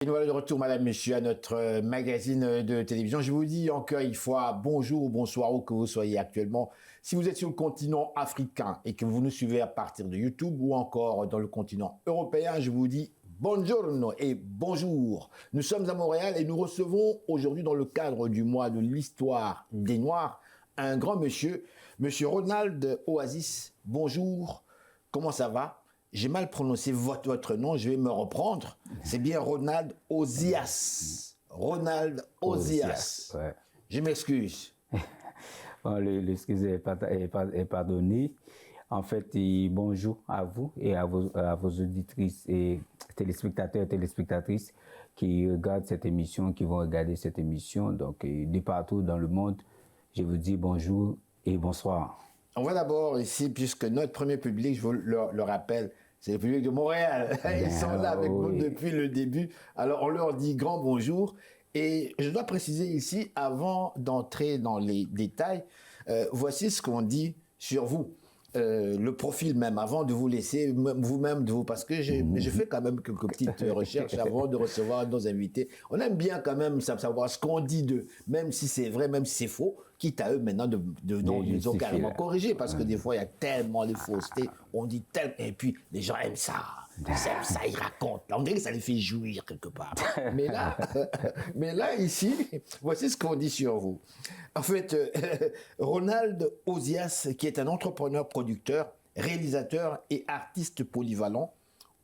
Et nous voilà de retour, madame, monsieur, à notre magazine de télévision. Je vous dis encore une fois bonjour ou bonsoir où que vous soyez actuellement. Si vous êtes sur le continent africain et que vous nous suivez à partir de YouTube ou encore dans le continent européen, je vous dis buongiorno et bonjour. Nous sommes à Montréal et nous recevons aujourd'hui dans le cadre du mois de l'histoire des Noirs un grand monsieur, monsieur Ronald Oasis. Bonjour, comment ça va? J'ai mal prononcé votre nom, je vais me reprendre. C'est bien Ronald Ozias. Ronald Ozias. Ouais. Je m'excuse. Bon, l'excuse est pardonnée. En fait, bonjour à vous et à vos auditrices et téléspectateurs et téléspectatrices qui regardent cette émission, qui vont regarder cette émission. Donc, de partout dans le monde, je vous dis bonjour et bonsoir. On va d'abord ici, puisque notre premier public, je vous le rappelle, c'est le public de Montréal. Ils sont là avec nous depuis le début. Alors, on leur dit grand bonjour. Et je dois préciser ici, avant d'entrer dans les détails, voici ce qu'on dit sur vous. Le profil même, avant de vous laisser vous-même de vous, parce que j'ai fait quand même quelques petites recherches avant de recevoir nos invités. On aime bien quand même savoir ce qu'on dit d'eux, même si c'est vrai, même si c'est faux, quitte à eux maintenant ils ont carrément corrigé, parce que des fois il y a tellement de fausseté, on dit tellement, et puis les gens aiment ça, ils racontent, on dirait que ça les fait jouir quelque part. Mais là ici, voici ce qu'on dit sur vous. En fait, Ronald Ozias, qui est un entrepreneur producteur, réalisateur et artiste polyvalent,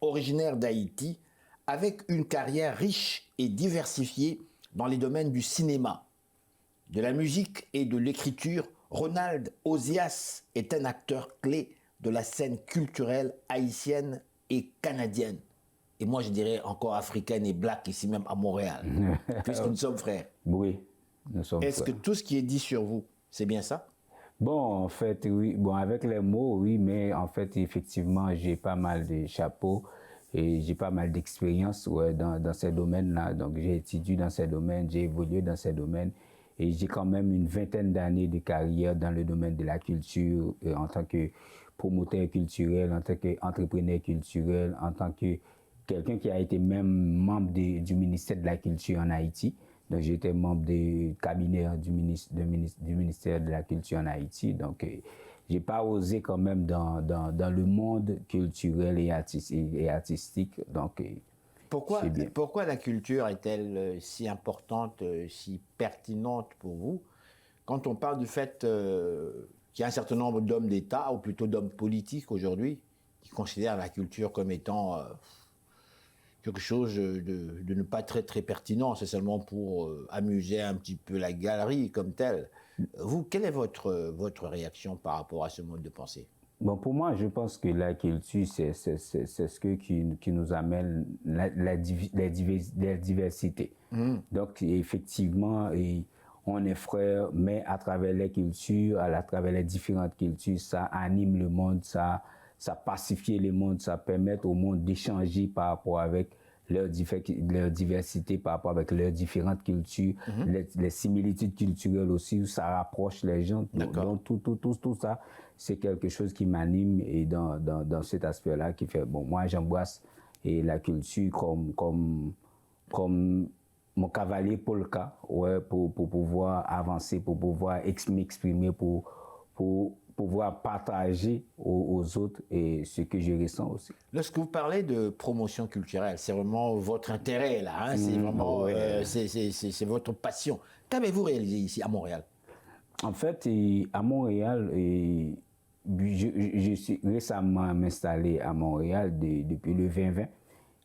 originaire d'Haïti, avec une carrière riche et diversifiée dans les domaines du cinéma, de la musique et de l'écriture. Ronald Ozias est un acteur clé de la scène culturelle haïtienne et canadienne. Et moi, je dirais encore africaine et black ici même à Montréal, puisque nous sommes frères. Oui, nous sommes frères. Est-ce que tout ce qui est dit sur vous, c'est bien ça? Bon, en fait, oui. Bon, avec les mots, oui, mais en fait, effectivement, j'ai pas mal de chapeaux et j'ai pas mal d'expérience dans ces domaines-là. Donc, j'ai étudié dans ces domaines, j'ai évolué dans ces domaines et j'ai quand même une vingtaine d'années de carrière dans le domaine de la culture en tant que promoteur culturel, en tant qu'entrepreneur culturel, en tant que quelqu'un qui a été même membre du ministère de la Culture en Haïti. Donc, j'étais membre du cabinet du ministère de la Culture en Haïti. Donc, j'ai pas osé quand même dans le monde culturel et artistique. Donc, pourquoi la culture est-elle si importante, si pertinente pour vous, quand on parle du fait qu'il y a un certain nombre d'hommes d'État, ou plutôt d'hommes politiques aujourd'hui, qui considèrent la culture comme étant quelque chose de ne pas très pertinent, c'est seulement pour amuser un petit peu la galerie comme telle. Vous, quelle est votre réaction par rapport à ce mode de pensée? Bon, pour moi, je pense que la culture, c'est ce qui nous amène la diversité. Donc, effectivement, on est frères, mais à travers les cultures, à travers les différentes cultures, ça anime le monde, ça pacifie le monde, ça permet au monde d'échanger par rapport avec leur diversité, par rapport avec leurs différentes cultures, les similitudes culturelles aussi, ça rapproche les gens. Donc tout ça, c'est quelque chose qui m'anime et dans cet aspect-là qui fait, bon, moi j'embrasse la culture comme mon cavalier polka, pour pouvoir avancer, pour pouvoir m'exprimer, pour pouvoir partager aux autres et ce que je ressens aussi. Lorsque vous parlez de promotion culturelle, c'est vraiment votre intérêt là, hein? C'est vraiment c'est votre passion. Qu'avez-vous réalisé ici à Montréal? En fait, à Montréal, je suis récemment installé à Montréal depuis le 2020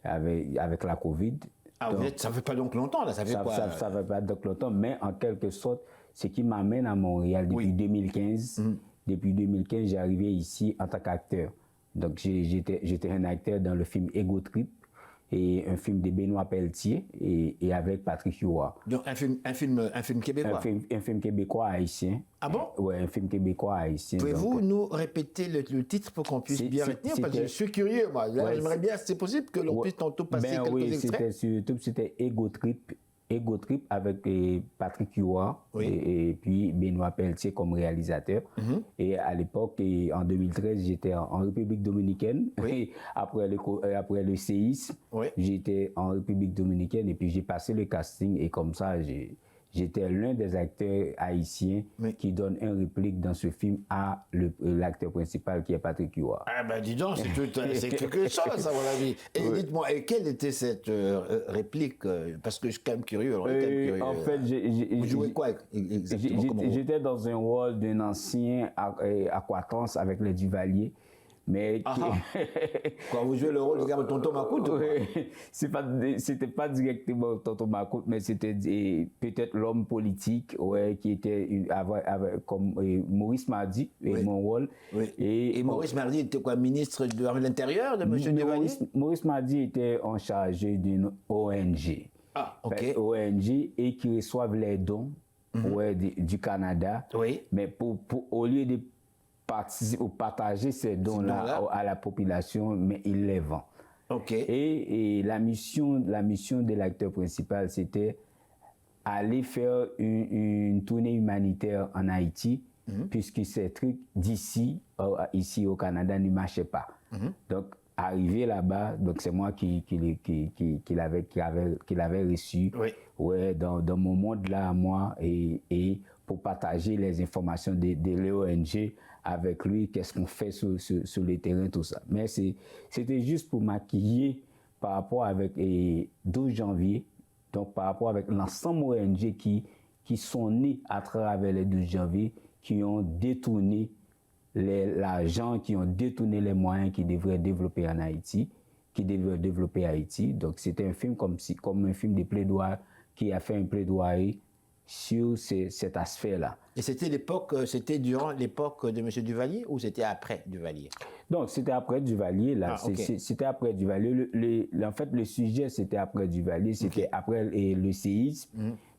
avec la Covid. Ah, donc, ça ne fait pas donc longtemps là, ça fait quoi? Ça fait pas donc longtemps, mais en quelque sorte, ce qui m'amène à Montréal depuis 2015. Depuis 2015, j'ai arrivé ici en tant qu'acteur. Donc, j'étais un acteur dans le film Ego Trip, et un film de Benoît Pelletier et avec Patrick Huard. Donc, un film québécois? Un film québécois haïtien. Ah bon? Oui, un film québécois haïtien. Pouvez-vous nous répéter le titre pour qu'on puisse bien retenir? Parce que je suis curieux, moi. J'aimerais bien, c'est possible que l'on puisse tantôt passer quelques extraits? Oui, c'était sur YouTube, c'était Ego Trip. Ego Trip avec Patrick Huard Oui. et puis Benoît Pelletier comme réalisateur. Et à l'époque, en 2013, j'étais en République dominicaine. Oui. Après le séisme, Oui. j'étais en République dominicaine et puis j'ai passé le casting et comme ça, j'étais l'un des acteurs haïtiens Oui. qui donne un réplique dans ce film à l'acteur principal qui est Patrick Huard. Ah ben dis donc, c'est quelque chose, à mon avis. Et dites-moi, et quelle était cette réplique parce que je suis quand même curieux. Alors, quand même curieux. En fait, vous jouez quoi exactement comme rôle? j'étais dans un rôle d'un ancien aquatrance avec les Duvalier. Mais Quand vous jouez le rôle de Tonton Macoute, c'était pas directement Tonton Macoute, mais c'était peut-être l'homme politique qui était comme Maurice Mardi, mon rôle. Oui. Et Maurice Mardi était quoi, ministre de l'Intérieur de M. Duvalier? Maurice Mardi était en charge d'une ONG. Ah, ok. ONG et qui reçoivent les dons du Canada. Oui. Mais au lieu de partager ces dons-là à la population, mais il les vend. Okay. Et la mission de l'acteur principal, c'était aller faire une tournée humanitaire en Haïti, puisque ces trucs d'ici, ici au Canada, ne marchaient pas. Donc, arrivé là-bas, donc c'est moi qui l'avait reçu, dans mon monde là à moi, et pour partager les informations de l'ONG avec lui, qu'est-ce qu'on fait sur le terrain, tout ça. Mais c'était juste pour maquiller par rapport avec 12 janvier, donc par rapport avec l'ensemble ONG qui sont nés à travers les 12 janvier, qui ont détourné l'argent, qui ont détourné les moyens qui devraient développer en Haïti, Donc c'était un film comme un film de plaidoyer qui a fait un plaidoyer sur cet aspect-là. Et c'était durant l'époque de M. Duvalier ou c'était après Duvalier? Donc, c'était après Duvalier, là. C'était après Duvalier. En fait, le sujet, c'était après Duvalier, c'était après le séisme.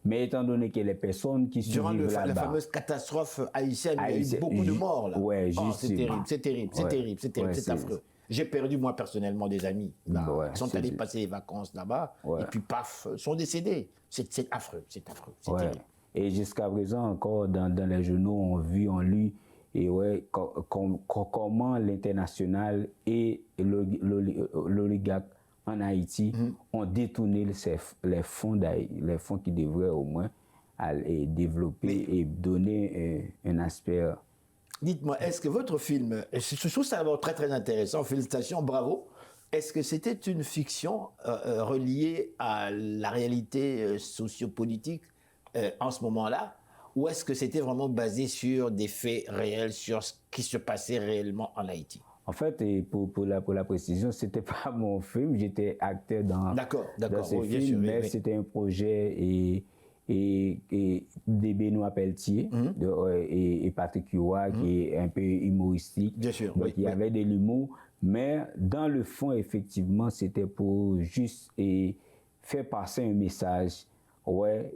Mais étant donné que les personnes qui survivent là-bas... Durant la fameuse catastrophe haïtienne, il y a eu beaucoup de morts, là. Ouais, c'est terrible, c'est affreux. J'ai perdu, moi, personnellement, des amis. Ils sont allés passer les vacances là-bas, et puis, paf, sont décédés. C'est affreux, c'est terrible. Et jusqu'à présent, encore, dans les journaux, on lu et comment l'international et l'oligarque en Haïti ont détourné les fonds qui devraient au moins développer et donner un aspect... Dites-moi, est-ce que votre film, je trouve ça très très intéressant, félicitations, bravo. Est-ce que c'était une fiction reliée à la réalité sociopolitique en ce moment-là, ou est-ce que c'était vraiment basé sur des faits réels, sur ce qui se passait réellement en Haïti? En fait, pour la précision, c'était pas mon film, j'étais acteur dans ce film, mais c'était un projet de Benoît Pelletier et Patrick Huard qui est un peu humoristique. Bien sûr, donc il y avait de l'humour, mais dans le fond, effectivement, c'était pour juste faire passer un message.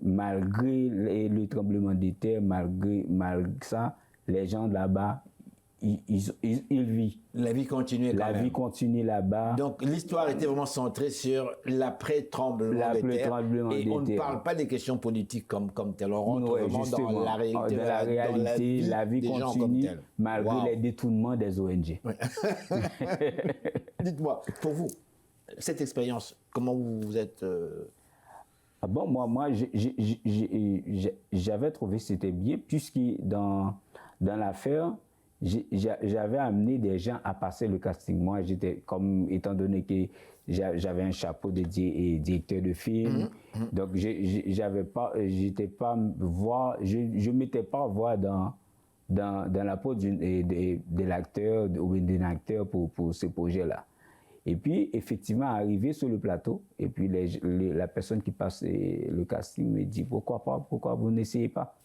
Malgré le tremblement de terre, malgré ça, les gens là-bas, ils vivent. La vie continue quand même. La vie continue là-bas. Donc l'histoire était vraiment centrée sur l'après-tremblement de terre. Et on ne parle pas des questions politiques comme tel. On rentre vraiment dans la réalité, la vie continue malgré les détournements des ONG. Ouais. Dites-moi, pour vous, cette expérience, comment vous vous êtes... Bon, moi j'avais trouvé que c'était bien, puisque dans l'affaire, j'avais amené des gens à passer le casting. Moi, étant donné que j'avais un chapeau de directeur de film, donc je ne m'étais pas voir dans la peau de l'acteur ou d'un acteur pour ce projet-là. Et puis, effectivement, arrivé sur le plateau, et puis la personne qui passe le casting me dit « Pourquoi vous n'essayez pas ?»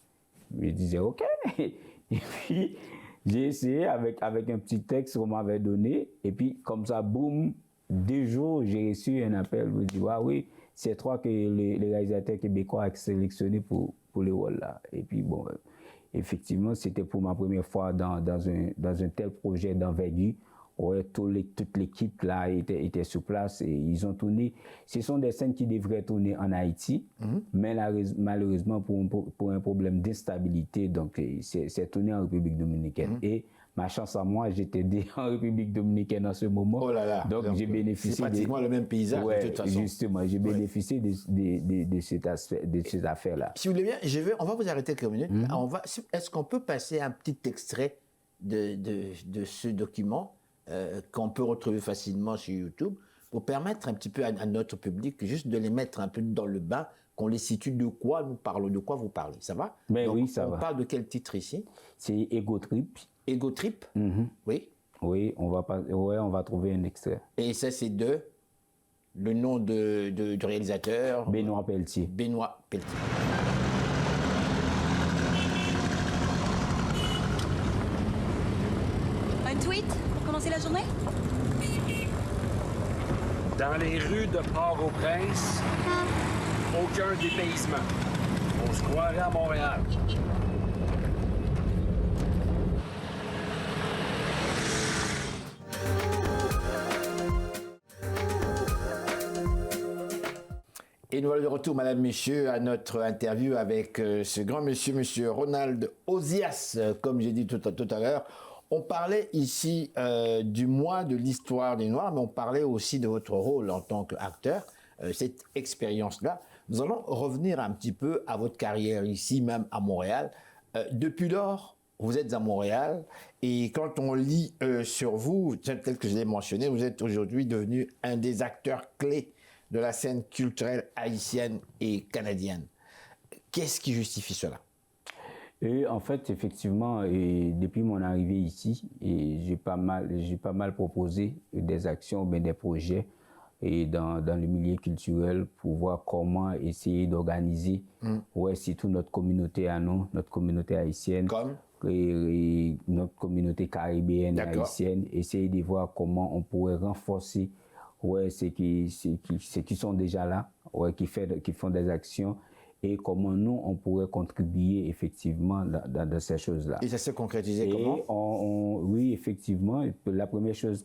Je disais « Ok ». Et puis, j'ai essayé avec un petit texte qu'on m'avait donné, et puis comme ça, boum, 2 jours, j'ai reçu un appel, je me dis « Ah oui, c'est toi que le réalisateur québécois a sélectionné pour le rôle-là ». Et puis, bon, effectivement, c'était pour ma première fois dans un tel projet d'envergure. Ouais, toute l'équipe là était sur place et ils ont tourné. Ce sont des scènes qui devraient tourner en Haïti, mais malheureusement pour un problème d'instabilité, donc c'est tourné en République dominicaine. Et ma chance à moi, j'étais en République dominicaine en ce moment. Oh là là. Donc j'ai bénéficié. C'est pratiquement le même paysage ouais, de toute façon. Justement, j'ai bénéficié de cette affaire-là. Si vous voulez bien, on va vous arrêter quelques minutes. Est-ce qu'on peut passer un petit extrait de ce document qu'on peut retrouver facilement sur YouTube pour permettre un petit peu à notre public juste de les mettre un peu dans le bain, qu'on les situe de quoi nous parlons, de quoi vous parlez. Ça va? Mais donc, oui, ça va. On parle de quel titre ici? C'est Ego Trip. Ego Trip? Oui. Oui, on va trouver un extrait. Et ça, c'est le nom du réalisateur? Benoît Pelletier. Benoît Pelletier. Un tweet pour commencer la journée? Dans les rues de Port-au-Prince, aucun dépaysement. On se croirait à Montréal. Et nous voilà de retour, madame, messieurs, à notre interview avec ce grand monsieur, monsieur Ronald Ozias, comme j'ai dit tout à l'heure. On parlait ici du mois de l'histoire des Noirs, mais on parlait aussi de votre rôle en tant qu'acteur, cette expérience-là. Nous allons revenir un petit peu à votre carrière ici, même à Montréal. Depuis lors, vous êtes à Montréal et quand on lit sur vous, tel que je l'ai mentionné, vous êtes aujourd'hui devenu un des acteurs clés de la scène culturelle haïtienne et canadienne. Qu'est-ce qui justifie cela? Et en fait, effectivement, depuis mon arrivée ici, j'ai pas mal proposé des actions, ben des projets dans le milieu culturel pour voir comment essayer d'organiser surtout notre communauté à nous, notre communauté haïtienne. Comme? Et notre communauté caribéenne et haïtienne, essayer de voir comment on pourrait renforcer ceux qui sont déjà là, qui font des actions, et comment nous, on pourrait contribuer effectivement dans ces choses-là. Et ça s'est concrétisé comment? Oui, effectivement. La première chose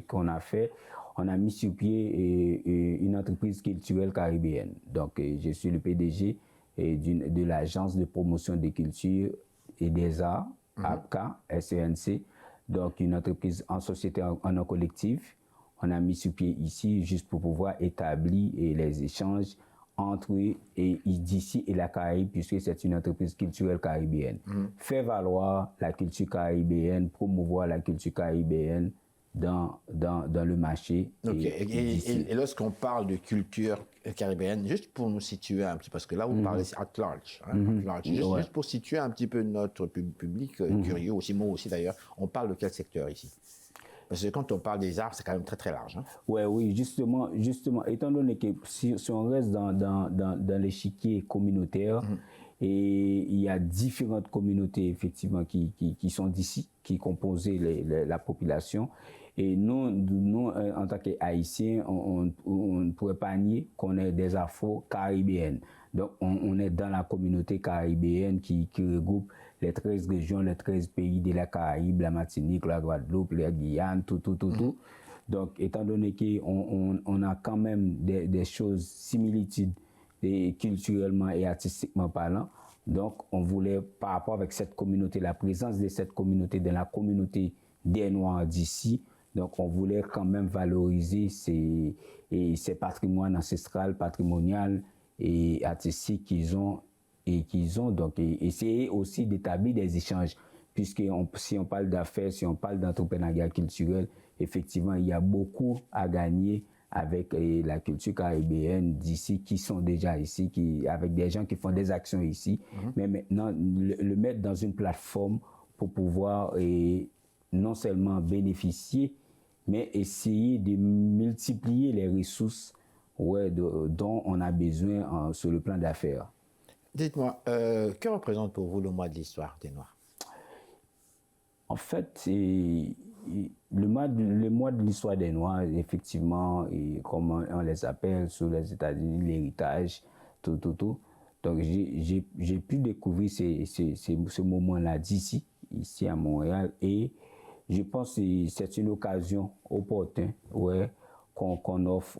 qu'on a fait, on a mis sur pied une entreprise culturelle caribéenne. Donc, je suis le PDG de l'Agence de promotion des cultures et des arts, APCA, SENC. Donc, une entreprise en société en collectif. On a mis sur pied ici juste pour pouvoir établir les échanges entre d'ici et la Caraïbe, puisque c'est une entreprise culturelle caribéenne. Faire valoir la culture caribéenne, promouvoir la culture caribéenne dans le marché. Et lorsqu'on parle de culture caribéenne, juste pour nous situer un petit peu, parce que là vous parlez at large, juste pour situer un petit peu notre public curieux, aussi moi aussi d'ailleurs, on parle de quel secteur ici? Parce que quand on parle des arts, c'est quand même très très large. Oui, justement, étant donné que si on reste dans l'échiquier communautaire, et il y a différentes communautés effectivement qui sont d'ici, qui composent la population. Et nous en tant qu'Haïtiens, on ne pourrait pas nier qu'on est des Afro-Caribéennes. Donc, on est dans la communauté caribéenne qui regroupe les 13 régions, les 13 pays de la Caraïbe, la Martinique, la Guadeloupe, la Guyane, tout. Donc, étant donné qu'on a quand même des choses, similitudes, culturellement et artistiquement parlant, donc on voulait, par rapport avec cette communauté, la présence de cette communauté dans la communauté des Noirs d'ici, donc on voulait quand même valoriser ces patrimoines ancestraux, patrimonial et artistiques qu'ils ont, donc essayer aussi d'établir des échanges, puisque si on parle d'affaires, si on parle d'entrepreneuriat culturel, effectivement, il y a beaucoup à gagner avec la culture caribéenne d'ici, qui sont déjà ici, avec des gens qui font des actions ici, mais maintenant, le mettre dans une plateforme pour pouvoir non seulement bénéficier, mais essayer de multiplier les ressources dont on a besoin sur le plan d'affaires. Dites-moi, que représente pour vous le mois de l'histoire des Noirs? En fait, le mois de l'histoire des Noirs, effectivement, comme on les appelle sur les États-Unis, l'héritage, tout. Donc, j'ai pu découvrir ce moment-là ici à Montréal, et je pense que c'est une occasion opportune qu'on offre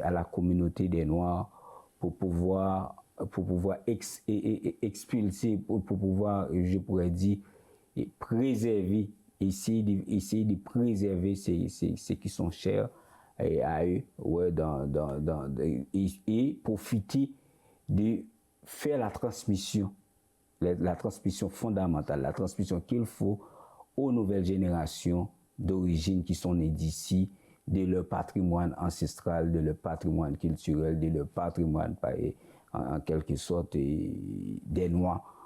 à la communauté des Noirs pour pouvoir expulser, pour pouvoir, je pourrais dire, préserver, essayer de préserver ce qui sont chers à eux, et profiter de faire la transmission fondamentale, la transmission qu'il faut aux nouvelles générations d'origine qui sont nées d'ici, de leur patrimoine ancestral, de leur patrimoine culturel, de leur patrimoine, en quelque sorte, des Noirs.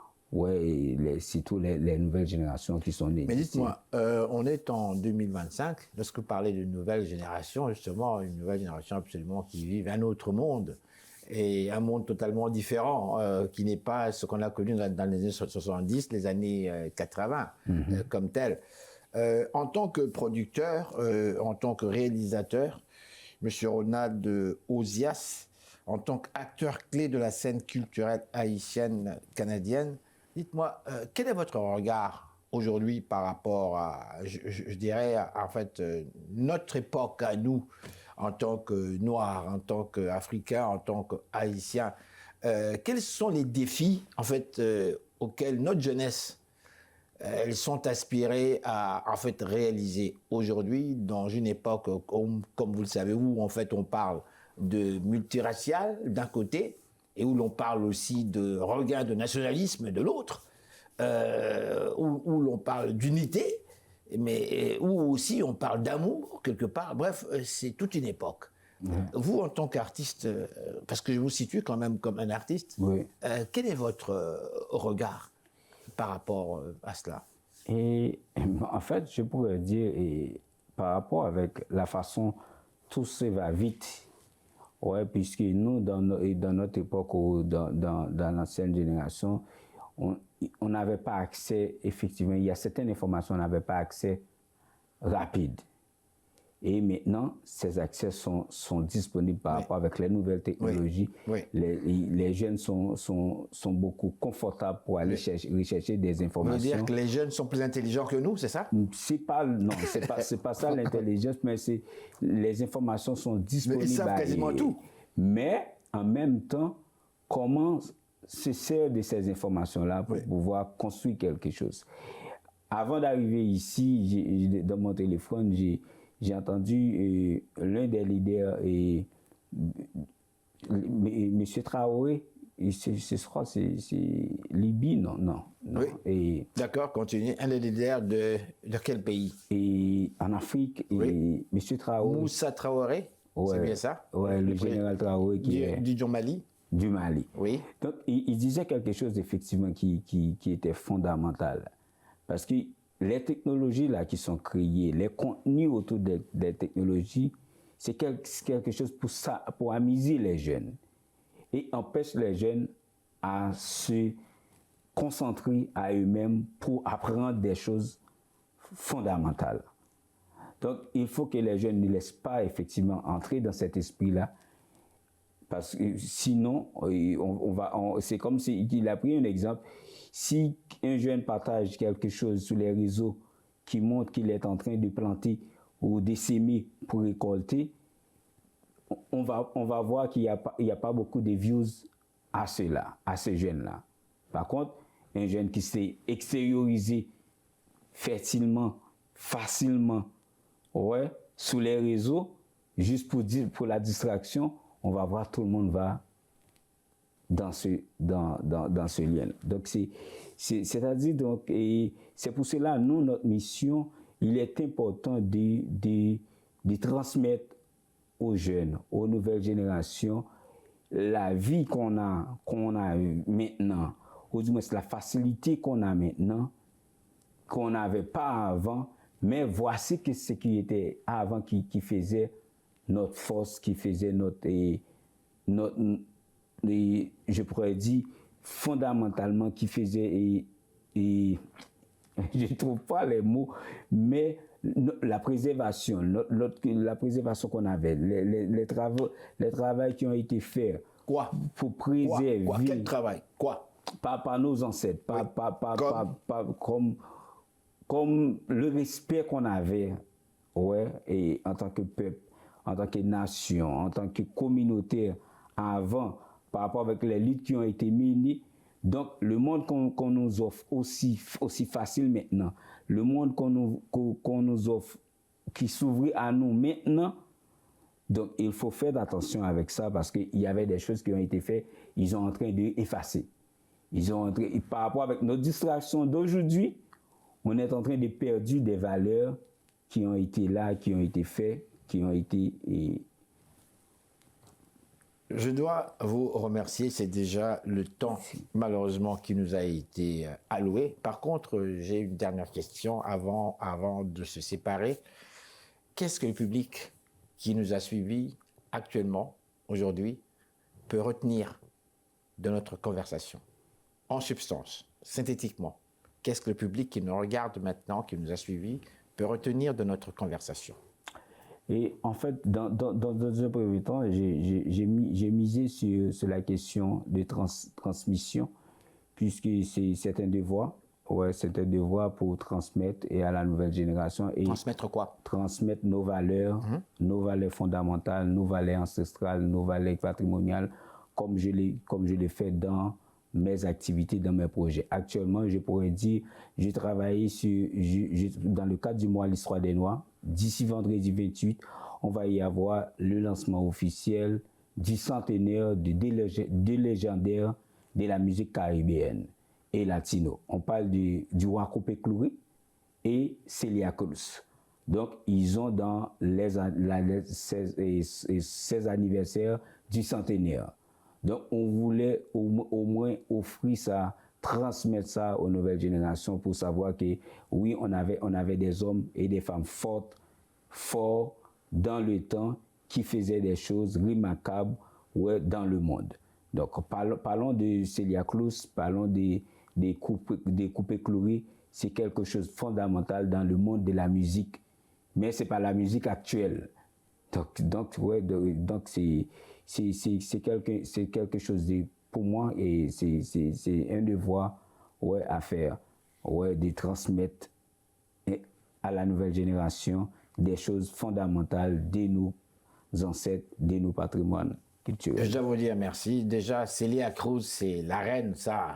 Surtout les nouvelles générations qui sont nées. Mais dites-moi, on est en 2025, lorsque vous parlez de nouvelle génération, justement, une nouvelle génération absolument qui vit un autre monde, et un monde totalement différent, qui n'est pas ce qu'on a connu dans les années 70, les années 80, comme tel. En tant que producteur, en tant que réalisateur, M. Ronald Ozias, en tant qu'acteur clé de la scène culturelle haïtienne canadienne, dites-moi, quel est votre regard aujourd'hui par rapport à, je dirais, en fait, notre époque à nous, en tant que Noirs, en tant qu'Africains, en tant qu'Haïtiens? Quels sont les défis, en fait, auxquels notre jeunesse, elles sont aspirées à, en fait, réaliser aujourd'hui dans une époque, comme vous le savez, où, en fait, on parle de multiracial d'un côté, et où l'on parle aussi de regain de nationalisme de l'autre, où l'on parle d'unité, mais où aussi on parle d'amour quelque part. Bref, c'est toute une époque. Vous, en tant qu'artiste, parce que je vous situe quand même comme un artiste, quel est votre regard par rapport à cela? Et en fait, je pourrais dire, par rapport avec la façon tout ça va vite, puisque nous, dans notre époque, ou dans l'ancienne génération, on n'avait pas accès, effectivement, il y a certaines informations, on n'avait pas accès rapide. Et maintenant, ces accès sont disponibles par rapport avec les nouvelles technologies. Les jeunes sont beaucoup confortables pour aller rechercher des informations. Vous voulez dire que les jeunes sont plus intelligents que nous, c'est ça? Non, c'est pas ça l'intelligence, mais les informations sont disponibles. Mais ils savent quasiment tout. Mais en même temps, comment se sert de ces informations-là pour pouvoir construire quelque chose? Avant d'arriver ici, dans mon téléphone, j'ai entendu l'un des leaders, M. Traoré, je crois que c'est Libye, non. Oui. D'accord, continuez. Un des leaders de quel pays? Et en Afrique, et M. Traoré. Moussa Traoré, c'est bien ça? Oui, le général Traoré du Mali. Du Mali. Oui. Donc, il disait quelque chose effectivement qui était fondamental. Parce que les technologies là qui sont créées, les contenus autour des technologies, c'est quelque chose pour amuser les jeunes et empêche les jeunes à se concentrer à eux-mêmes pour apprendre des choses fondamentales. Donc, il faut que les jeunes ne laissent pas effectivement entrer dans cet esprit-là, parce que sinon, c'est comme s'il a pris un exemple. Si un jeune partage quelque chose sur les réseaux qui montre qu'il est en train de planter ou de s'aimer pour récolter, on va voir qu'il n'y a pas beaucoup de views à ce jeune-là. Par contre, un jeune qui s'est extériorisé facilement, facilement, sur les réseaux, juste pour la distraction, on va voir tout le monde va dans ce lien. Donc, c'est-à-dire, donc, et c'est pour cela, nous, notre mission, il est important de transmettre aux jeunes, aux nouvelles générations, la vie qu'on a maintenant, ou du moins la facilité qu'on a maintenant, qu'on n'avait pas avant, mais voici ce qui était avant qui faisait notre force, qui faisait notre je pourrais dire, fondamentalement, qui faisait, et je ne trouve pas les mots, mais la préservation, la préservation qu'on avait, les travaux qui ont été faits. Quoi? Pour préserver. Quel travail? Quoi? Par nos ancêtres, pas comme comme le respect qu'on avait, ouais, et en tant que peuple, en tant que nation, en tant que communauté avant, par rapport avec les luttes qui ont été menées. Donc, le monde qu'on nous offre aussi facile maintenant, le monde qu'on nous offre, qui s'ouvre à nous maintenant, donc il faut faire attention avec ça parce qu'il y avait des choses qui ont été faites, ils sont en train d'effacer. Par rapport avec nos distractions d'aujourd'hui, on est en train de perdre des valeurs qui ont été là, qui ont été faites, qui ont été... Je dois vous remercier, c'est déjà le temps malheureusement qui nous a été alloué. Par contre, j'ai une dernière question avant de se séparer. Qu'est-ce que le public qui nous a suivis actuellement, aujourd'hui, peut retenir de notre conversation? En substance, synthétiquement, qu'est-ce que le public qui nous regarde maintenant, qui nous a suivis, peut retenir de notre conversation? Et en fait, dans un premier temps, j'ai misé sur la question de transmission, puisque c'est un devoir. Ouais, c'est un devoir pour transmettre et à la nouvelle génération. Et transmettre quoi? Transmettre nos valeurs fondamentales, nos valeurs ancestrales, nos valeurs patrimoniales, comme je l'ai fait dans mes activités, dans mes projets. Actuellement, je pourrais dire, j'ai travaillé dans le cadre du mois L'Histoire des Noirs. D'ici vendredi 28, on va y avoir le lancement officiel du centenaire de légendaire de la musique caribéenne et latino. On parle du roi Coupé Cloué et Celia Cruz. Donc, ils ont dans les 16 anniversaires du centenaire. Donc, on voulait au moins offrir ça, transmettre ça aux nouvelles générations pour savoir que, oui, on avait des hommes et des femmes forts dans le temps qui faisaient des choses remarquables dans le monde. Donc, parlons de Celia Cruz, parlons des Coupé Cloué. C'est quelque chose de fondamental dans le monde de la musique, mais ce n'est pas la musique actuelle. Donc c'est quelque chose de, pour moi, et c'est un devoir à faire, de transmettre à la nouvelle génération des choses fondamentales de nos ancêtres, de nos patrimoines culturels. Je dois vous dire merci. Déjà, Celia Cruz, c'est la reine, ça.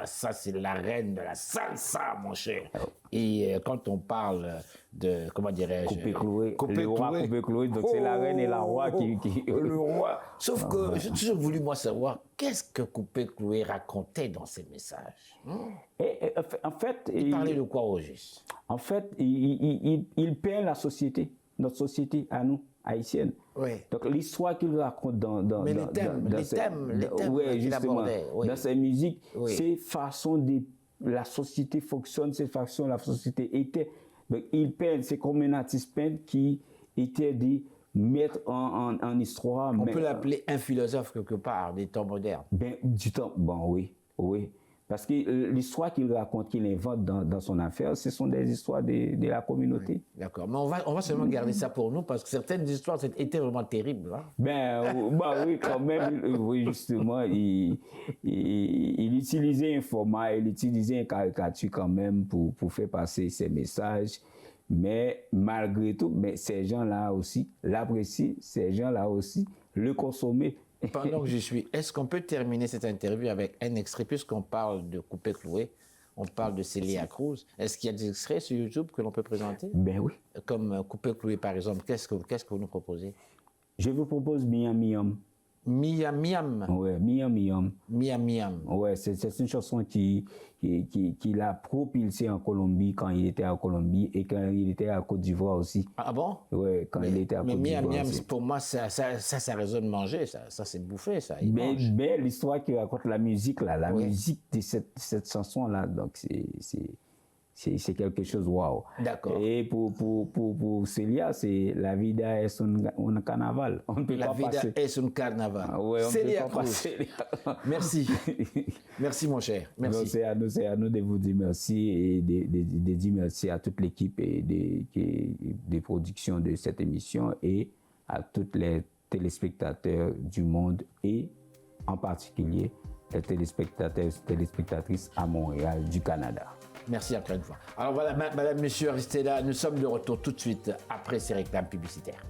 Ça, c'est la reine de la salsa, mon cher. Et quand on parle de, comment dirais-je, Coupé Cloué, le roi Coupé Cloué, donc c'est la reine et la roi qui... Le roi. Sauf que j'ai toujours voulu, moi, savoir qu'est-ce que Coupé Cloué racontait dans ses messages. En fait... Il parlait de quoi au juste? En fait, il peint la société, notre société à nous, haïtienne. Oui. Donc l'histoire qu'il raconte dans les thèmes qu'il abordait, dans ses musiques, c'est façon de la société fonctionne, c'est façon la société était. Donc il peint, c'est comme un artiste peintre qui était de mettre en histoire. On peut l'appeler un philosophe quelque part des temps modernes. Du temps, oui. Parce que l'histoire qu'il raconte, qu'il invente dans son affaire, ce sont des histoires de la communauté. Oui, d'accord. Mais on va seulement garder ça pour nous, parce que certaines histoires étaient vraiment terribles. Hein? Oui, quand même, oui, justement, il utilisait un format, il utilisait une caricature quand même pour faire passer ses messages. Mais malgré tout, ces gens-là aussi l'apprécient, ces gens-là aussi le consomment. Pendant que j'y suis, est-ce qu'on peut terminer cette interview avec un extrait, puisqu'on parle de Coupé Cloué, on parle de Celia Cruz. Est-ce qu'il y a des extraits sur YouTube que l'on peut présenter? Oui. Comme Coupé Cloué, par exemple. Qu'est-ce que vous nous proposez? Je vous propose Miam Miam. Miam Miam. Oui, Miam Miam. Miam Miam. Oui, c'est une chanson qui l'a propulsé en Colombie quand il était à Colombie et quand il était à Côte d'Ivoire aussi. Ah bon? Oui, quand il était à Côte d'Ivoire. Mais Miam Miam, pour moi, ça résonne manger, ça c'est bouffer, ça. Mais l'histoire qui raconte la musique, là, la musique de cette chanson-là, donc c'est quelque chose, waouh. D'accord. Et pour Celia, c'est la vida es un carnaval. On ne peut la pas vida passer. Es un carnaval. Ouais, Celia Cruz. Merci. Merci, mon cher. Merci. C'est à nous de vous dire merci et de dire merci à toute l'équipe de production de cette émission et à tous les téléspectateurs du monde et en particulier les téléspectateurs et téléspectatrices à Montréal, du Canada. Merci encore une fois. Alors voilà, madame, monsieur, restez là. Nous sommes de retour tout de suite après ces réclames publicitaires.